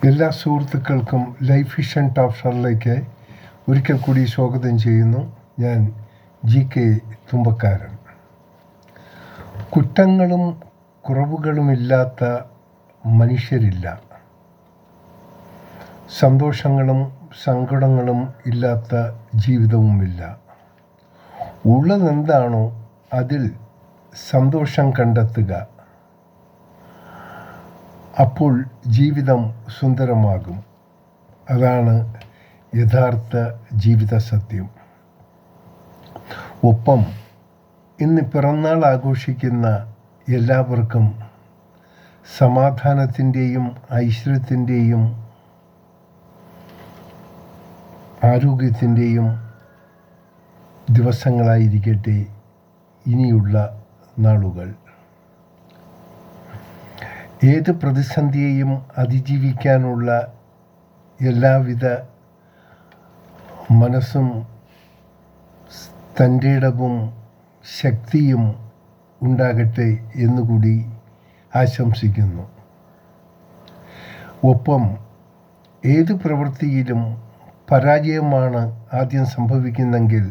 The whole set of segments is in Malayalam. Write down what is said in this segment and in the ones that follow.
എല്ലാ സുഹൃത്തുക്കൾക്കും ലൈഫ് വിഷൻ ടോപ്പ് ഷോറിലേക്ക് ഒരിക്കൽ കൂടി സ്വാഗതം ചെയ്യുന്നു. ഞാൻ GK തുമ്പക്കാരൻ. കുറ്റങ്ങളും കുറവുകളുമില്ലാത്ത മനുഷ്യരില്ല. സന്തോഷങ്ങളും സങ്കടങ്ങളും ഇല്ലാത്ത ജീവിതവുമില്ല. ഉള്ളതെന്താണോ അതിൽ സന്തോഷം കണ്ടെത്തുക. അപ്പോൾ ജീവിതം സുന്ദരമാകും. അതാണ് യഥാർത്ഥ ജീവിത സത്യം. ഒപ്പം ഇന്ന് പിറന്നാൾ ആഘോഷിക്കുന്ന എല്ലാവർക്കും സമാധാനത്തിൻ്റെയും ഐശ്വര്യത്തിൻ്റെയും ആരോഗ്യത്തിൻ്റെയും ദിവസങ്ങളായിരിക്കട്ടെ ഇനിയുള്ള നാളുകൾ. ഏത് പ്രതിസന്ധിയെയും അതിജീവിക്കാനുള്ള എല്ലാവിധ മനസ്സും തൻ്റെയിടവും ശക്തിയും ഉണ്ടാകട്ടെ എന്നുകൂടി ആശംസിക്കുന്നു. ഒപ്പം ഏത് പ്രവൃത്തിയിലും പരാജയമാണ് ആദ്യം സംഭവിക്കുന്നെങ്കിൽ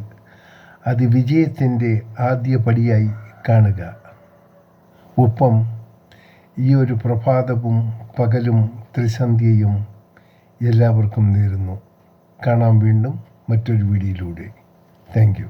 അത് വിജയത്തിൻ്റെ ആദ്യ പടിയായി കാണുക. ഒപ്പം ഈ ഒരു പ്രഭാതവും പകലും ത്രിസന്ധ്യയും എല്ലാവർക്കും നേരുന്നു. കാണാം വീണ്ടും മറ്റൊരു വീഡിയോയിലൂടെ. Thank you.